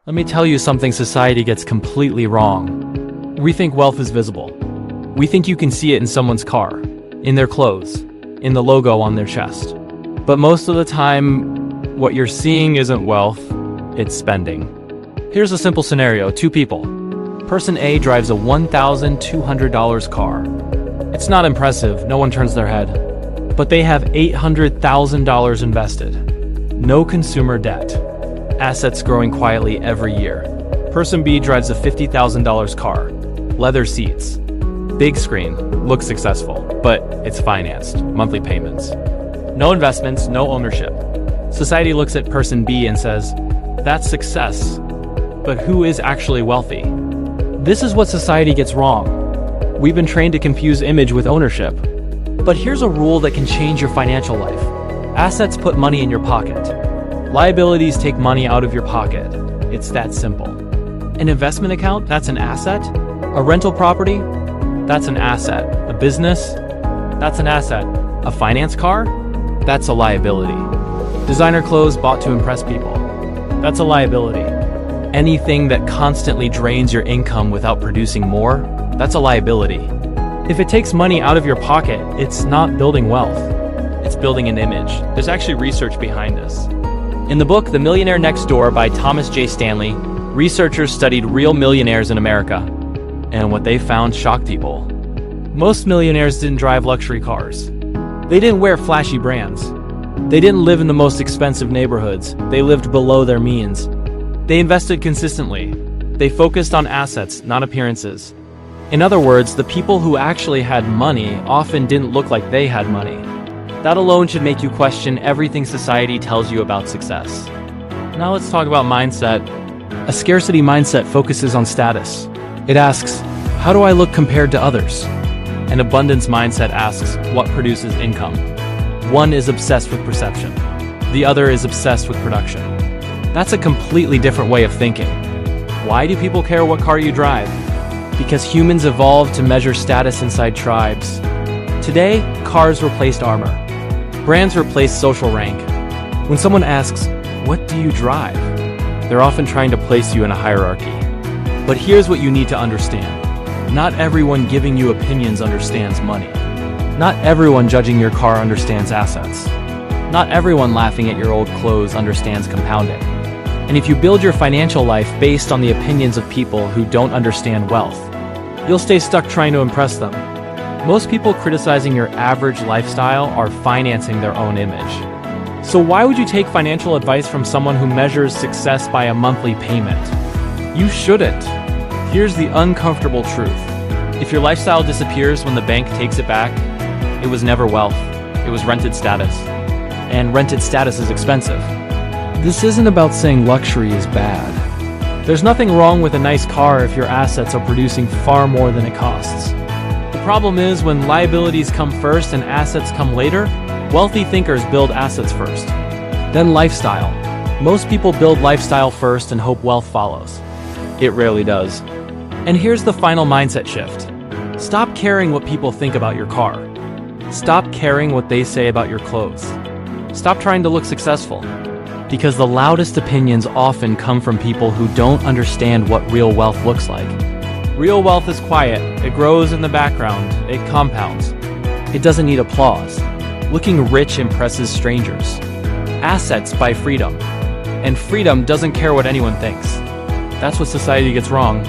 Let me tell you something society gets completely wrong. We think wealth is visible. We think you can see it in someone's car, in their clothes, in the logo on their chest. But most of the time, what you're seeing isn't wealth, it's spending. Here's a simple scenario, two people. Person A drives a $1,200 car. It's not impressive, no one turns their head. But they have $800,000 invested. No consumer debt. Assets growing quietly every year. Person B drives a $50,000 car. Leather seats. Big screen. Looks successful, but it's financed. Monthly payments. No investments, no ownership. Society looks at person B and says, that's success. But who is actually wealthy? This is what society gets wrong. We've been trained to confuse image with ownership. But here's a rule that can change your financial life. Assets put money in your pocket. Liabilities take money out of your pocket. It's that simple. An investment account, that's an asset. A rental property, that's an asset. A business, that's an asset. A finance car, that's a liability. Designer clothes bought to impress people, that's a liability. Anything that constantly drains your income without producing more, that's a liability. If it takes money out of your pocket, it's not building wealth. It's building an image. There's actually research behind this. In the book, The Millionaire Next Door by Thomas J. Stanley, researchers studied real millionaires in America, and what they found shocked people. Most millionaires didn't drive luxury cars. They didn't wear flashy brands. They didn't live in the most expensive neighborhoods. They lived below their means. They invested consistently. They focused on assets, not appearances. In other words, the people who actually had money often didn't look like they had money. That alone should make you question everything society tells you about success. Now let's talk about mindset. A scarcity mindset focuses on status. It asks, how do I look compared to others? An abundance mindset asks, what produces income? One is obsessed with perception. The other is obsessed with production. That's a completely different way of thinking. Why do people care what car you drive? Because humans evolved to measure status inside tribes. Today, cars replaced armor. Brands replace social rank. When someone asks, what do you drive? They're often trying to place you in a hierarchy. But here's what you need to understand. Not everyone giving you opinions understands money. Not everyone judging your car understands assets. Not everyone laughing at your old clothes understands compounding. And if you build your financial life based on the opinions of people who don't understand wealth, you'll stay stuck trying to impress them. Most people criticizing your average lifestyle are financing their own image. So why would you take financial advice from someone who measures success by a monthly payment? You shouldn't. Here's the uncomfortable truth. If your lifestyle disappears when the bank takes it back, it was never wealth. It was rented status. And rented status is expensive. This isn't about saying luxury is bad. There's nothing wrong with a nice car if your assets are producing far more than it costs. The problem is when liabilities come first and assets come later, wealthy thinkers build assets first. Then lifestyle. Most people build lifestyle first and hope wealth follows. It rarely does. And here's the final mindset shift. Stop caring what people think about your car. Stop caring what they say about your clothes. Stop trying to look successful. Because the loudest opinions often come from people who don't understand what real wealth looks like. Real wealth is quiet. It grows in the background. It compounds. It doesn't need applause. Looking rich impresses strangers. Assets buy freedom. And freedom doesn't care what anyone thinks. That's what society gets wrong.